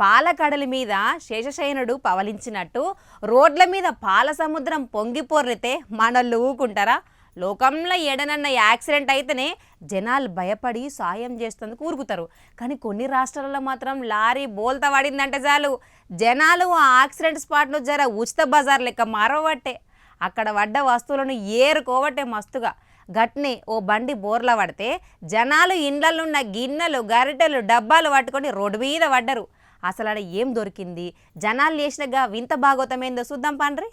పాలకడలి మీద శేషశయనుడు పవలించినట్టు రోడ్ల మీద పాల సముద్రం పొంగిపోర్రితే మనోళ్ళు ఊకుంటారా? లోకంలో ఎడనన్న యాక్సిడెంట్ అయితేనే జనాలు భయపడి సాయం చేస్తేందుకు ఊరుకుతారు. కానీ కొన్ని రాష్ట్రాలలో మాత్రం లారీ బోల్తా పడిందంటే చాలు జనాలు ఆ యాక్సిడెంట్ స్పాట్ను జర ఉచిత బజార్ లెక్క మారవట్టే. అక్కడ పడ్డ వస్తువులను ఏరుకోవట్టే మస్తుగా. గట్నే ఓ బండి బోర్ల పడితే జనాలు ఇండ్లలున్న గిన్నెలు గరిటెలు డబ్బాలు పట్టుకొని రోడ్డు మీద పడ్డరు. అసలు ఆడ ఏం దొరికింది, జనాలు చేసినగా వింత భాగవతం ఏందో చూద్దాం పండ్రి.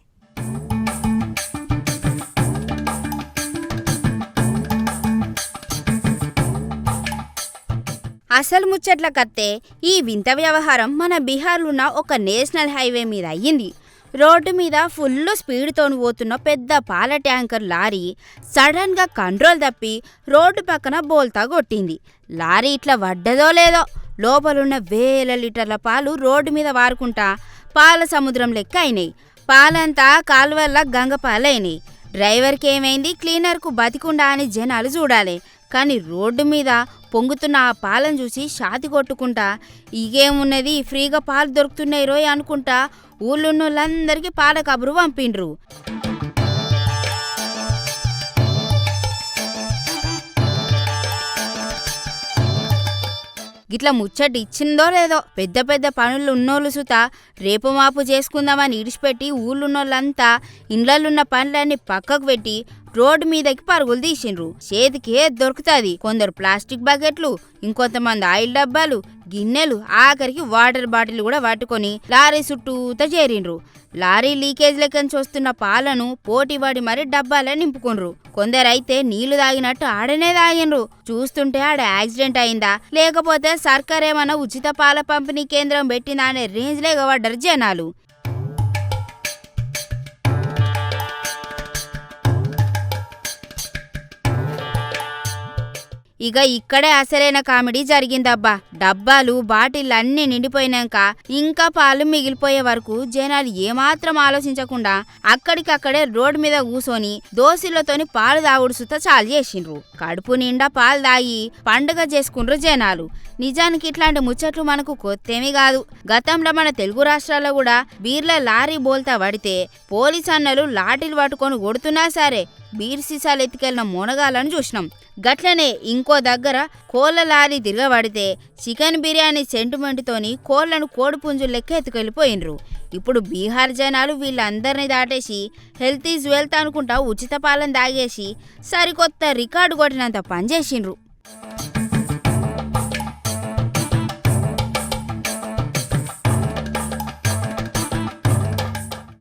అసలు ముచ్చట్ల కత్తే ఈ వింత వ్యవహారం మన బీహార్లో ఉన్న ఒక నేషనల్ హైవే మీద అయ్యింది. రోడ్డు మీద ఫుల్ స్పీడ్తో పోతున్న పెద్ద పాల ట్యాంకర్ లారీ సడన్గా కంట్రోల్ తప్పి రోడ్డు పక్కన బోల్తా కొట్టింది. లారీ ఇట్లా పడ్డదో లేదో లోపలున్న వేల లీటర్ల పాలు రోడ్డు మీద వారుకుంటా పాల సముద్రం లెక్క అయినాయి. పాలంతా కాలువల్ల గంగ పాలైనాయి. డ్రైవర్కి ఏమైంది, క్లీనర్కు బతికుండా అని జనాలు చూడాలి. కానీ రోడ్డు మీద పొంగుతున్న ఆ పాలను చూసి షాతి కొట్టుకుంటా ఇగేమున్నది ఫ్రీగా పాలు దొరుకుతున్నాయి రోయ్ అనుకుంటా ఊళ్ళున్నోళ్ళందరికీ పాల కబురు పంపిండ్రు. గిట్ల ముచ్చటి ఇచ్చిందో లేదో పెద్ద పెద్ద పనులు ఉన్నోళ్ళు సుత రేపు మాపు చేసుకుందామని ఇడిచిపెట్టి ఊళ్ళున్నోళ్ళంతా ఇండ్లలున్న పనులన్నీ పక్కకు పెట్టి రోడ్డు మీదకి పరుగులు తీసిండ్రు. చేతికి దొరుకుతుంది. కొందరు ప్లాస్టిక్ బకెట్లు, ఇంకొంతమంది ఆయిల్ డబ్బాలు, గిన్నెలు, ఆఖరికి వాటర్ బాటిల్ కూడా పట్టుకొని లారీ చుట్టూత చేరిండ్రు. లారీ లీకేజ్ లెక్కని చూస్తున్న పాలను పోటీపడి మరి డబ్బాలే నింపుకుండ్రు. కొందరైతే నీళ్లు తాగినట్టు ఆడనే తాగిండ్రు. చూస్తుంటే ఆడ యాక్సిడెంట్ అయిందా లేకపోతే సర్కార్ ఏమన్నా ఉచిత పాల పంపిణీ కేంద్రం పెట్టిందా అనే రేంజ్లో ఎగబడ్డారు జనాలు. ఇక ఇక్కడే అసలైన కామెడీ జరిగిందబ్బా. డబ్బాలు బాటిల్ అన్నీ నిండిపోయినాక ఇంకా పాలు మిగిలిపోయే వరకు జనాలు ఏమాత్రం ఆలోచించకుండా అక్కడికక్కడే రోడ్డు మీద కూసోని దోశలతోని పాలు తాగుడు సుత చాలు చేసిండ్రు. కడుపు నిండా పాలు తాగి పండుగ చేసుకుండ్రు జనాలు. నిజానికి ఇట్లాంటి ముచ్చట్లు మనకు కొత్తేమీ కాదు. గతంలో మన తెలుగు రాష్ట్రాల్లో కూడా బీర్ల లారీ బోల్తా పడితే పోలీస్ అన్నలు లాఠీలు పట్టుకొని కొడుతున్నా సరే బీర్ సీసాలు ఎత్తుకెళ్ళిన మోనగాలను చూసినాం. గట్లనే ఇంకో దగ్గర కోళ్ల లారీ తిరగబడితే చికెన్ బిర్యానీ సెంటిమెంట్తోని కోళ్లను కోడిపుంజులు లెక్క ఎత్తుకెళ్ళిపోయినరు. ఇప్పుడు బీహార్ జనాలు వీళ్ళందరినీ దాటేసి హెల్త్ ఈజ్ వెల్త్ అనుకుంటా ఉచిత పాలన తాగేసి సరికొత్త రికార్డు కొట్టినంత పనిచేసిండ్రు.